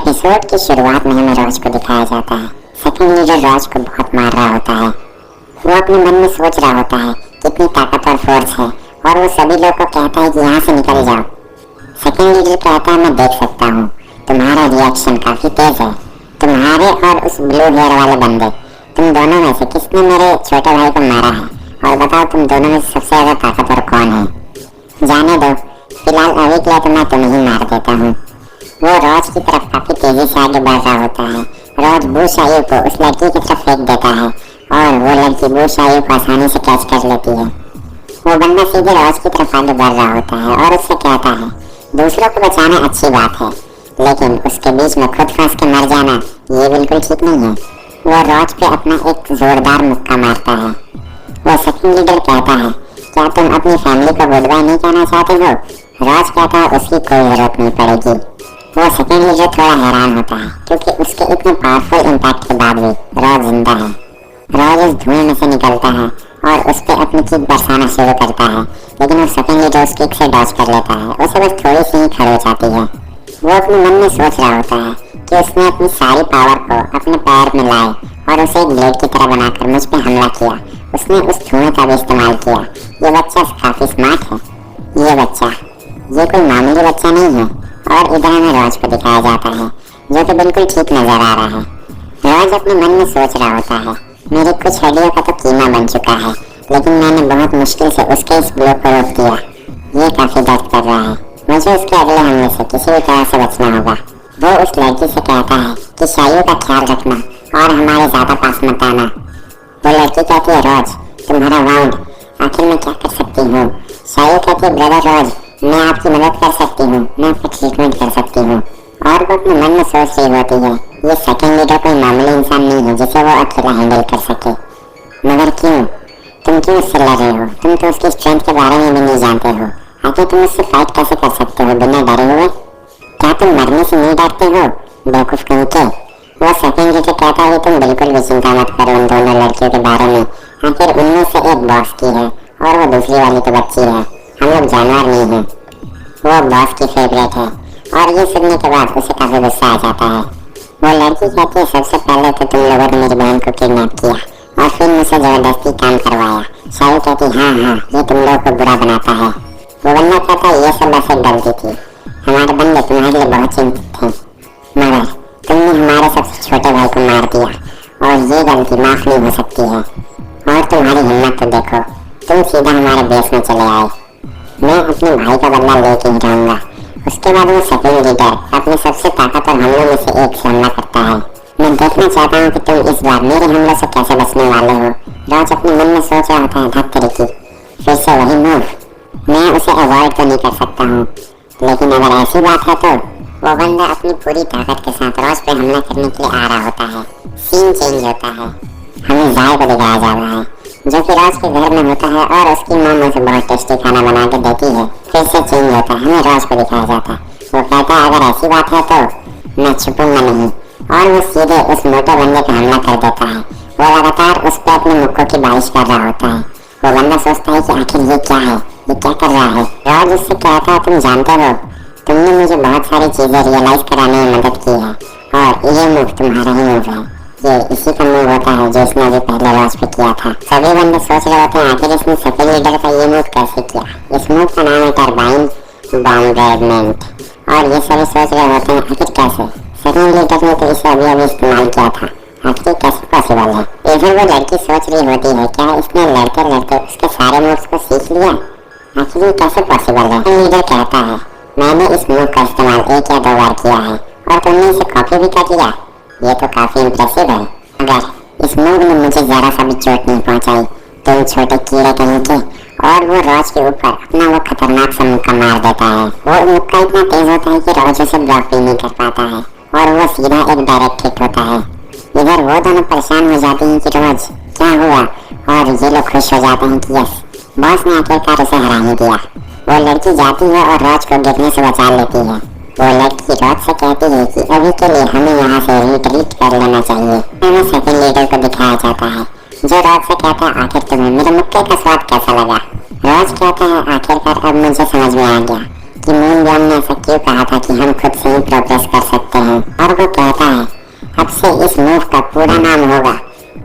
Episode की शुरुआत में हमें रोज को दिखाया जाता है। सेकंड लीडर रोज को बहुत मार रहा होता है। वो अपने मन में सोच रहा होता है कितनी ताकतवर फोर्स है और वो सभी लोगों को कहता है कि यहाँ से निकल जाओ। सेकंड लीडर कहता है मैं देख सकता हूँ, तुम्हारा रिएक्शन काफी तेज है। तुम्हारे और उस ब्लू हेयर वाले बंदे, तुम दोनों में से किसने मेरे छोटे भाई को मारा है? और बताओ तुम दोनों में से सबसे ज्यादा ताकतवर कौन है? जाने दो, फिलहाल अभी के लिए तो मैं तुम्हें ही मार देता हूँ। वो रोज की तरफ काफी तेजी से आगे बढ़ रहा होता है। रोज बूशायू को उस लड़की की तरफ फेंक देता है और वो लड़की बूशायू को आसानी से कैच कर लेती है। वो बंदा सीधे रोज की तरफ आगे बढ़ रहा होता है और उससे कहता है दूसरों को बचाना अच्छी बात है, लेकिन उसके बीच में खुद फंस के मर जाना ये बिल्कुल ठीक नहीं है। वो रोज पे अपना एक जोरदार मुक्का मारता है। वो सेकंड लीडर कहता है क्या तुम अपनी फैमिली को गुड बाय नहीं कहना चाहते हो? रोज कहता है उसकी कोई जरूरत नहीं पड़ेगी। वो सेकंड लीडर थोड़ा हैरान होता है क्योंकि उसके इतने पावरफुल इम्पैक्ट के बाद भी रोज जिंदा है। रोज उस धुएं में से निकलता है और उस पर अपनी किक बरसाना शुरू करता है, लेकिन वो सेकंड लीडर उस किक से डॉज कर लेता है। उसे बस थोड़ी सी ही खरोच आती है। वो अपने मन में सोच रहा होता है कि उसने अपनी सारी पावर को अपने पैर में लाए और उसे एक ब्लेड की तरह बनाकर मुझ पे हमला किया। उसने उस धुएं का भी इस्तेमाल किया। ये बच्चा काफी स्मार्ट है। ये कोई मामूली बच्चा नहीं है। और इधर हमें रोज को दिखाया जाता है जो कि बिल्कुल ठीक नजर आ रहा है। रोज अपने मन में सोच रहा होता है मेरी कुछ हड्डियों का तो कीमा बन चुका है, लेकिन मैंने बहुत मुश्किल से उसके इस ब्लो को रोक दिया। ये काफी दर्द कर रहा है। मुझे उसके अगले हमले से किसी भी तरह से बचना होगा। वो उस लड़की से कहता है कि शायू का ख्याल रखना और हमारे ज्यादा पास मत आना। वो लड़की कहती है रोज तुम्हारा वाउंड, आखिर मैं क्या कर सकती हूँ? शायू कहती है ब्रदर रोज मैं आपकी मदद कर सकती हूँ, मैं आपका ट्रीटमेंट कर सकती हूँ। और वो अपने मन में सोच रही होती है ये सेकंड लीडर कोई मामूली इंसान नहीं है जिसे वो अकेला हैंडल कर सके। मगर क्यों? तुम क्यों उससे लड़ रहे हो? तुम तो उसकी स्ट्रेंथ के बारे में भी नहीं जानते हो। आखिर तुम उससे फाइट कैसे कर सकते हो बिना डरे हुए? क्या तुम मरने से नहीं डरते हो बेवकूफ कहीं के? वो सेकंड लीडर कहता है तुम बिल्कुल भी चिंता मत करो उन दोनों लड़कियों के बारे में। आखिर उनमें से एक बॉस की है और वो दूसरी वाली तो बच्ची है। हम लोग जानवर नहीं हैं। वो बॉस की फेवरेट है। और ये सुनने के बाद उसे काफी गुस्सा आ जाता है। वो लड़की कहती है सबसे पहले तो तुम लोगों ने मेरी बहन को किडनैप किया और फिर मुझसे जबरदस्ती काम करवाया। शायद कहती हाँ ये तुम लोगों को बुरा बनाता है। वो बंदा कहता है ये सब बस एक गलती थी, हमारे बंदे तुम्हारे लिए बहुत चिंतित थे, मगर तुमने हमारे सबसे छोटे भाई को मार दिया और ये गलती माफ नहीं हो सकती है। और तुम्हारी हिम्मत तो देखो, तुम सीधा हमारे बेस में चले आए। मैं अपने भाई का बदला लेके ही रहूंगा। उसके बाद वो सेकंड लीडर अपने सबसे ताकतवर हमलों में से एक से हमला करता है। मैं देखना चाहता हूँ कि तुम इस बार मेरे हमलों से कैसे बचने वाले हो। रोज अपने मन में सोच रहा होता है धत्तरी की फिर से वही मूव। मैं उसे अवॉइड तो नहीं कर सकता हूँ, लेकिन अगर ऐसी बात है तो वो बंदा अपनी पूरी ताकत के साथ रोज पे हमला करने के लिए आ रहा होता है। सीन चेंज होता है। हमें जाय को दिखाया जा रहा है जो कि रोज के घर में होता है और उसकी माँ मुझे बहुत टेस्टी खाना बना के देती है। फिर से चेंज होता है। हमें रोज को दिखाया जाता है। वो कहता है अगर ऐसी बात है तो मैं छुपूंगा नहीं, और वो सीधे उस मोटे बंदे पर हमला कर देता है। वो लगातार उस पर अपने मुक्कों की बारिश कर रहा होता है। वो बंदा सोचता है कि आखिर ये क्या है, ये क्या कर रहा है। रोज उससे कहता है तुम जानते हो तुमने मुझे बहुत सारी चीजें रियलाइज कराने में मदद की है और ये मूव तुम्हारा ही मूव है। ये इसी का मूव होता है जो इसने अभी पहले रोज पे किया था। सभी बंदे सोच रहे होते हैं आखिर इसने सेकंड लीडर का ये मूव कैसे किया। इस मूव का नाम है टर्बाइन बॉम्बार्डमेंट। और ये सभी सोच रहे होते हैं आखिर कैसे सेकंड लीडर ने तो इसे अभी इस्तेमाल किया था, आखिर कैसे पॉसिबल है। इधर वो लड़की सोच रही होती है क्या इसने लड़ते लड़ते उसके सारे मूव्स को सीख लिया, आखिर ये कैसे पॉसिबल है। लीडर कहता है मैंने इस मूव का इस्तेमाल 1 या 2 बार किया है और तुमने इसे कॉपी भी कर लिया। ये तो काफी इम्प्रेसिव है। अगर इस मूव ने मुझे जरा सा भी चोट नहीं पहुंचाई तुम छोटे कीड़े कहीं के। और वो रोज के ऊपर अपना वो खतरनाक सा मुक्का मार देता है। वो मुक्का इतना तेज होता है कि रोज उसे ब्लॉक भी नहीं कर पाता है और वो सीधा एक डायरेक्ट हिट होता है। इधर वो दोनों परेशान हो जाते हैं कि रोज क्या हुआ, और ये लोग खुश हो जाते हैं कि यस बॉस ने आखिरकार उसे हरा ही दिया। वो लड़की जाती है और रोज को गिरने से बचा लेती है। वो लड़की रोज से कहती है कि अभी के लिए हमें यहाँ से रिट्रीट कर लेना चाहिए। हमें सेकंड लीडर को दिखाया जाता है जो रोज से कहता है आखिर तुम्हें मेरे मुक्के का स्वाद कैसा लगा। रोज कहता है आखिरकार अब मुझे समझ में आ गया कि मून बॉम ने ऐसा क्यों कहा था कि हम खुद से ही प्रोग्रेस कर सकते हैं। और वो वो कहता है अब से इस मूव का पूरा नाम होगा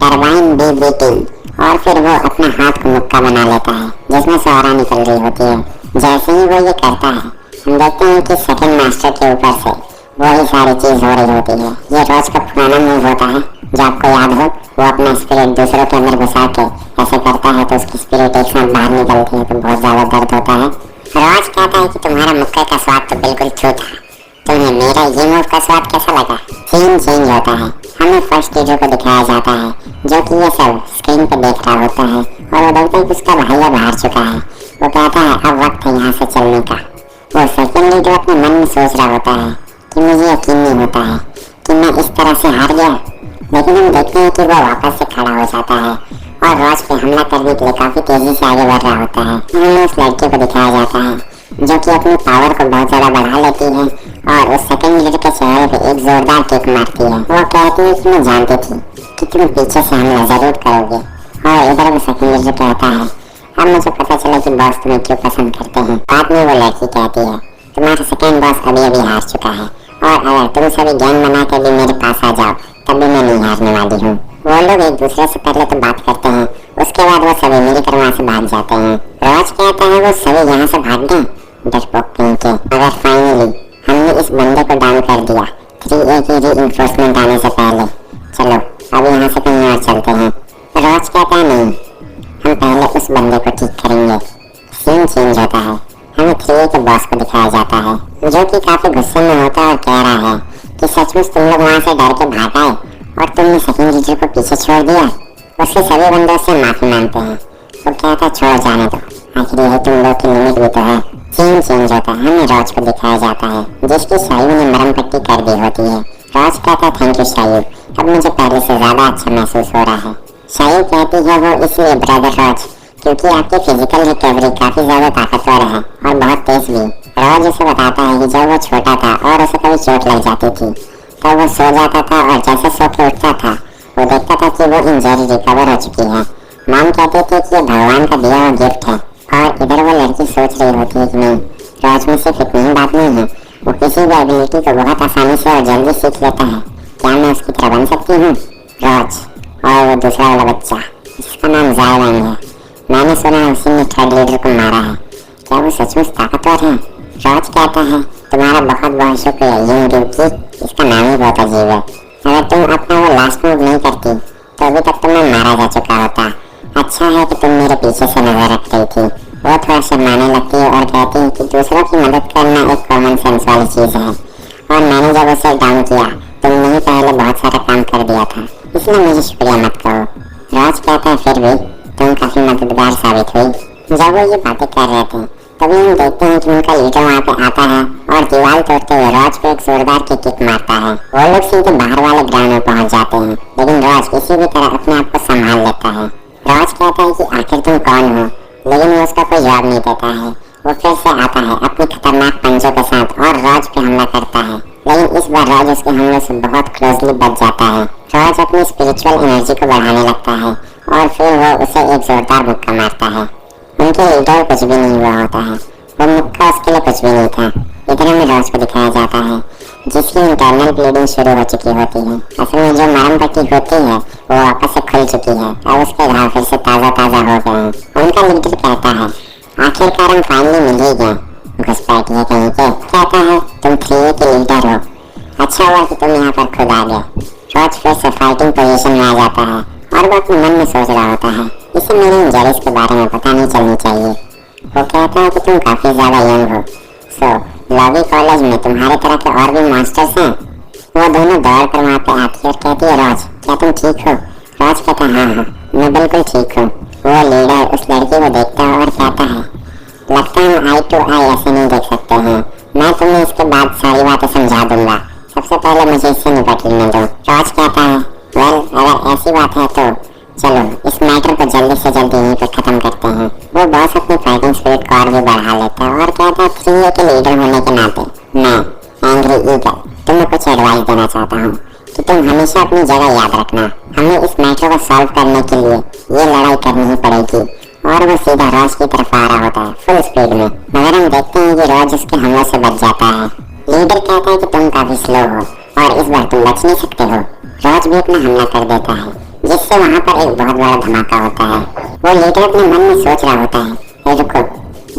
टरबाइन बी बीटिंग, और फिर वो अपना हाथ को मुक्का बना लेता है जिसमें सौरा निकल रही होती है। जैसे ही वो ये करता है हम देखते हैं कि सेकंड मास्टर के ऊपर से वही सारी चीज हो रही होती है। ये रोज का पुराना मूव होता है जो आपको याद हो, वो अपना स्पिरिट दूसरों के अंदर घुसा के ऐसे करता है तो उसकी स्पिरिट एक साथ बाहर निकलती है तो बहुत ज्यादा दर्द होता है। रोज कहता है कि तुम्हारा मुक्के का स्वाद तो बिल्कुल छू था, तुम्हें मेरा ये मूव का स्वाद कैसा लगा। सीन चेंज होता है, हमें फर्स्ट टीजर को दिखाया जाता है जो कि ये सब स्क्रीन पे देख रहा होता है और वो देखता है कि उसका भाई बाहर चुका है। वो कहता है अब वक्त है यहाँ से चलने का। वो सेकंड लीडर अपने मन में सोच रहा होता है कि मुझे यकीन नहीं होता है कि मैं इस तरह से हार गया, लेकिन हम देखते हैं कि वो वापस से खड़ा हो जाता है और रोज पे हमला करने के लिए काफी तेजी से आगे बढ़ रहा होता है। हमें उस लड़के को दिखाया जाता है जो कि अपनी पावर को बहुत ज्यादा बढ़ा लेती है और उस सेकंड लीडर के चेहरे पे एक जोरदार किक मारती है। वो कहती है कि मैं जानती थी कि तुम पीछे से हमला जरूर करोगे, और इधर वो सेकंड लीडर कहता है अब मुझे पता चला कि बॉस तुम्हें क्यों पसंद करते हैं। बाद में वो लड़की कहती है तुम्हारा सेकंड बॉस अभी हार चुका है और अगर तुम सभी गैंग बना के भी मेरे पास आ जाओ तब भी मैं नहीं हारने वाली हूँ। वो लोग एक दूसरे से पहले तो बात करते हैं, उसके बाद वो सभी मिलकर वहाँ से भाग जाते हैं। रोज कहता है वो सभी यहाँ से भाग गए डरपोक कहीं के, अगर फाइनली हमने इस बंदे को डाउन कर दिया 3A की रीइंफोर्समेंट आने से पहले, चलो अब यहाँ से कहीं और चलते हैं। रोज कहता है नहीं, हम पहले उस बंदे को ठीक करेंगे। सीन चेंज होता है, हमें 3A के बॉस को दिखाया जाता है जो कि काफी गुस्से में होता है और कह रहा है कि सचमुच तुम लोग वहाँ से डर के भाग आए और तुमने सेकंड लीडर को पीछे छोड़ दिया। उसके सभी बंदों से माफी मांगते हैं। वो कहता है छोड़ जाने दो, आखिर यही तुम लोग की लिमिट भी तो है। सीन चेंज होता है, हमें रोज को दिखाया जाता है जिसकी शायू ने मरम पट्टी कर दी होती है। रोज कहता है थैंक यू शायू, अब मुझे पहले से ज्यादा अच्छा महसूस हो रहा है। शायू कहती है वो इसलिए ब्रदर रोज क्योंकि आपकी फिजिकल रिकवरी काफी ज्यादा ताकतवर है और बहुत तेज भी। रोज उसे बताता है कि जब वो छोटा था और उसे कभी चोट लग जाती थी तब वो सो जाता था और जैसे सो के उठता था वो देखता था कि वो इंजरी रिकवर हो चुकी है। मॉम कहते थे कि ये भगवान का दिया हुआ गिफ्ट है, और इधर वो लड़की सोच रही होती है कि नहीं, रोज में सिर्फ इतनी बात नहीं है, वो किसी भी एबिलिटी को बहुत आसानी से और जल्दी सीख लेता है। क्या मैं उसकी तरह बन सकती हूँ? रोज और वो दूसरा वाला बच्चा जिसका नाम जायवान है, मैंने सुना है उसी ने थर्ड लीडर को मारा है, क्या वो सचमुच ताकतवर है? रोज कहता है तुम्हारा बहुत बहुत शुक्रिया यंग ड्यूकी, इसका नाम ही बहुत अजीब है। अगर तुम अपना वो लास्ट मूव नहीं करती तो अभी तक तुम्हें मारा जा चुका होता। अच्छा है कि तुम मेरे पीछे से नजर रख रही थी। वो थोड़ा शर्माने लगती है और कहती है कि दूसरों की मदद करना एक कॉमन सेंस वाली चीज है, और मैंने जब उसे डाउन किया तुमने ही पहले बहुत सारा काम कर दिया था, इसलिए मुझे शुक्रिया मत कहो। रोज कहता है फिर भी तुम काफी मददगार साबित हुई। जब वो ये बातें कर रहे थे तभी हम देखते हैं कि उनका लीडर वहाँ पे आता है और दीवार तोड़ते हुए रोज पे एक जोरदार की किक मारता है। वो लोग सीधे बाहर वाले ग्राउंड में पहुँच जाते हैं, लेकिन रोज किसी भी तरह अपने आप को संभाल लेता है। रोज कहता है कि आखिर तुम कौन हो, लेकिन वो उसका कोई जवाब नहीं देता है। वो फिर से आता है अपनी खतरनाक पंजों के साथ और रोज पे हमला करता है, लेकिन इस बार रोज उसके हमले से बहुत क्लोजली बच जाता है। रोज अपनी स्पिरिचुअल एनर्जी को बढ़ाने लगता है और फिर वो उसे एक जोरदार मुक्का मारता है। उनके लीडर कुछ भी नहीं हुआ होता है, वो मुक्का उसके लिए कुछ भी नहीं था। इधर हमें रोज को दिखाया जाता है जिसकी इंटरनल ब्लीडिंग शुरू हो चुकी होती है। असल में जो मरम पट्टी होती है वो वापस से खुल चुकी है और उसके घाव फिर से ताज़ा ताज़ा हो गए हैं। उनका लीडर कहता है आखिरकार हम फाइनली मिल ही गए, घुसपैठ है कहीं के। कहता है तुम 3A के लीडर हो, अच्छा हुआ कि तुम यहाँ पर खुद आ गए। रोज फिर से फाइटिंग पोजीशन में आ जाता है और वो अपने मन में सोच रहा होता है इसे मेरे इंजरीज के बारे में पता नहीं चलनी चाहिए। वो कहता है कि तुम काफी ज्यादा यंग हो, सो लॉबी कॉलेज में तुम्हारे तरह के और भी मास्टर्स हैं। वो दोनों दौड़ कर वहाँ पे आती है और कहती है रोज क्या तुम ठीक हो? रोज कहता है हाँ मैं बिल्कुल ठीक हूँ। वो लीडर उस लड़की को देखता है और कहता है लगता है हम आई टू आई ऐसे नहीं देख सकते हैं, मैं तुम्हें इसके बाद सारी बातें समझा दूंगा, सबसे पहले मुझे इससे निपट लेने दो। रोज कहता है वेल अगर ऐसी बात है तो चलो इस मैटर को जल्दी से जल्दी यहीं पर खत्म करते हैं। वो बॉस अपनी फाइटिंग स्पिरिट को और भी बढ़ा लेता है और कहता है 3A के लीडर होने के नाते मैं एंग्री ईगल तुम्हें कुछ एडवाइस देना चाहता हूँ कि तुम हमेशा अपनी जगह याद रखना। हमें इस मैटर को सॉल्व करने के लिए ये लड़ाई करनी ही पड़ेगी। और वो सीधा रोज की तरफ आ रहा होता है फुल स्पीड में, मगर हम देखते हैं कि रोज उसके हमलों से बच जाता है। लीडर कहता है कि तुम काफी स्लो हो और इस बार तुम बच नहीं सकते हो। रॉज भी अपना हमला कर देता है, जिससे वहाँ पर एक बहुत बड़ा धमाका होता है। वो लीडर अपने मन में सोच रहा होता है, रुको,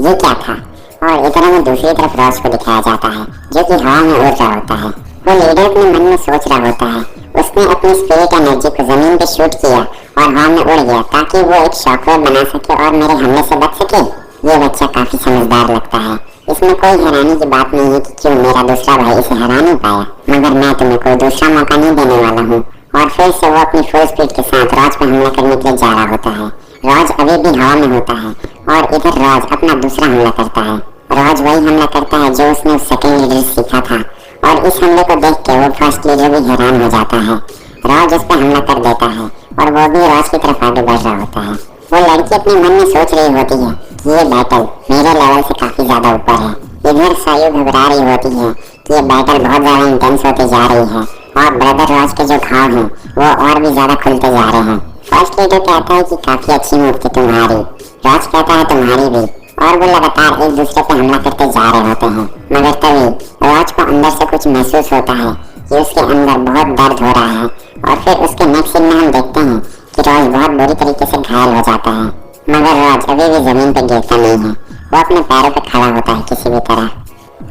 ये क्या था? और इधर हमें दूसरी तरफ रॉज को दिखाया जाता है, जो कि हवा में उड़ रहा होता है। वो लीडर अपने मन में सोच रहा होता है, उसने अपनी स्पिरिट एनर्जी को जमीन पे शूट किया और हवा में उड़ गया, ताकि वो एक शॉकवेव बना सके और मेरे हमले से बच सके। ये बच्चा काफी समझदार लगता है। इसमें कोई हैरानी की बात नहीं है कि क्यों मेरा दूसरा भाई इसे हरा नहीं पाया, मगर मैं तुम्हें कोई दूसरा मौका नहीं देने वाला हूँ। और फिर से वो अपनी फुल स्पीड के साथ रॉज पर हमला करने के लिए जा रहा होता है। रॉज अभी भी हवा में होता है और इधर रॉज अपना दूसरा हमला करता है। रॉज वही हमला करता है जो उसने उस सेकंड लीडर से सीखा था, और इस हमले को देख के वो फर्स्ट लीडर भी हैरान हो जाता है। रॉज उस पर हमला कर देता है और वो भी रॉज की तरफ आगे बढ़ रहा होता है। वो लड़की अपने मन में सोच रही होती है कि ये बैटल मेरे लेवल से काफी ज्यादा ऊपर है। इधर सायु घबरा रही होती है कि ये बैटल बहुत ज्यादा इंटेंस होती जा रही है और ब्रदर रॉज के जो घाव हैं वो और भी ज्यादा खुलते जा रहे हैं। फर्स्ट लीडर कहता है कि काफी अच्छी मूव थी तुम्हारी। रॉज कहता है तुम्हारी भी, और वो लगातार एक दूसरे पे हमला करते जा रहे होते हैं। मगर तभी रॉज को अंदर से कुछ महसूस होता है कि उसके अंदर बहुत दर्द हो रहा है, और फिर उसके नेक्स्ट सीन में हम देखते हैं कि रॉज बहुत बुरी तरीके से घायल हो जाता है। मगर रॉज अभी भी जमीन पर गिरता नहीं है, वो अपने पैरों पर खड़ा होता है किसी भी तरह।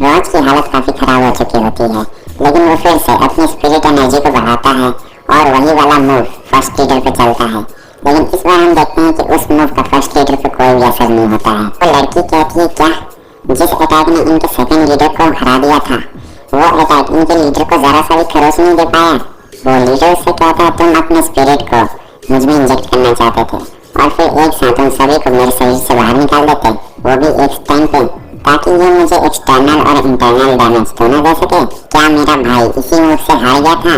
रॉज की हालत काफी खराब हो चुकी होती है, लेकिन वो फिर से अपनी स्पिरिट एनर्जी को बढ़ाता है और वही वाला मूव फर्स्ट लीडर पे चलता है। लेकिन इस बार हम देखते हैं कि उस मूव का फर्स्ट लीडर पे कोई भी असर नहीं होता है। वो लड़की कहती है, क्या जिस अटैक ने इनके सेकंड लीडर को हरा दिया था, वो अटैक इनके लीडर को जरा सा भी खरोच नहीं दे पाया? वो लीडर उससे कहता है, तुम अपने स्पिरिट को मुझ में इंजेक्ट करना चाहते थे और फिर एक साथ उन सभी को मेरे शरीर से बाहर निकाल देते, वो भी एक टाइम पे, ताकि ये मुझे एक्सटर्नल और इंटरनल डैमेज दोनों दे सके। क्या मेरा भाई इसी मूव से हार गया था?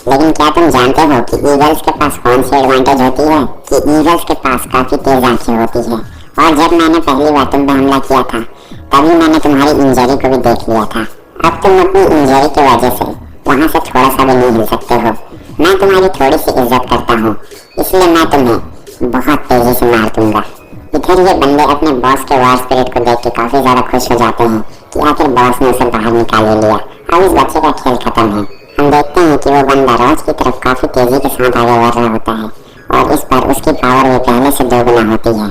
लेकिन क्या तुम जानते हो कि ईगल्स के पास कौन सी एडवांटेज होती है? कि ईगल्स के पास काफी तेज आंखें होती है, और जब मैंने पहली बार तुम पे हमला किया था तभी मैंने तुम्हारी इंजरी को भी देख लिया था। अब तुम अपनी इंजरी की वजह से वहाँ से थोड़ा सा भी नहीं हिल सकते हो। मैं तुम्हारी थोड़ी सी इज्जत करता हूँ, इसलिए मैं तुम्हें बहुत तेजी से मार दूंगा। इधर ये बंदे अपने बॉस के वार स्पिरिट को देख के काफी ज्यादा खुश हो जाते हैं कि आखिर बॉस ने उसे बाहर निकाल लिया, अब इस बच्चे का खेल खत्म है। हम देखते हैं कि वो बंदा रॉज की तरफ काफी तेजी के साथ आगे बढ़ रहा होता है, और इस बार उसकी पावर भी पहले से 2 गुना होती है।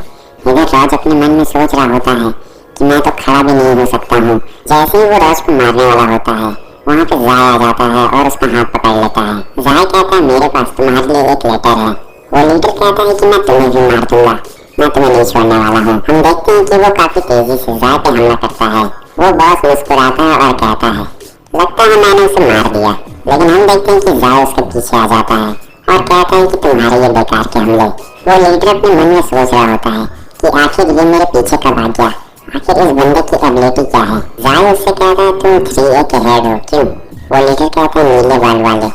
इधर रॉज अपने मन में सोच रहा होता है कि मैं तो खड़ा भी नहीं हो सकता हूँ। जैसे ही वो रॉज को मारने वाला होता है, वहाँ पे जाय आ जाता है और उसका हाथ पकड़ लेता है। जाय कहता है, मेरे पास तुम्हारे लिए एक लेटर है। वो लीडर कहता है कि मैं तुम्हें भी मार दूंगा, मैं तुम्हें नहीं छोड़ने वाला हूँ। हम देखते हैं कि वो काफी तेजी से जाय पे हमला करता है। वो बॉस मुस्कुराता है और कहता है, लगता है मैंने उसे मार दिया। लेकिन हम देखते हैं कि जाय उसके पीछे आ जाता है और कहता है कि तुम्हारे ये बेकार के हमले। वो लीडर अपने मन में सोच रहा होता है कि आखिर ये मेरे पीछे कब आ गया, आखिर इस बंदे की एबिलिटी क्या है। जाय उससे कहता है, तुम 3A के हेड हो, क्यों? वो लीडर कहता है, नीले बाल वाले,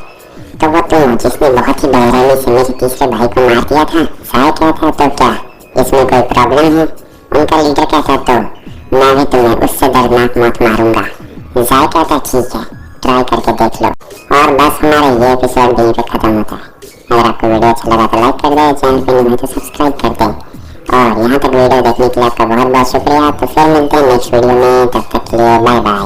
तो वो तुम जिसने बहुत ही बेरहमी से मेरे तीसरे भाई को मार दिया था। जाय कहता है, तो क्या इसमें कोई प्रॉब्लम है? उनका लीडर कहता है, तो मैं भी तुम्हें उससे दर्दनाक मौत मारूंगा। जाय कहता है, ठीक है, ट्राई करके देख लो। और बस हमारा ये एपिसोड यहीं पे खत्म होता है। अगर आपको वीडियो अच्छा लगा तो लाइक कर दें, चैनल पे नहीं है तो सब्सक्राइब कर दें, और यहाँ तक वीडियो देखने के लिए आपका बहुत बहुत शुक्रिया। तो फिर मिलते हैं नेक्स्ट वीडियो में, तब तक के लिए बाय बाय।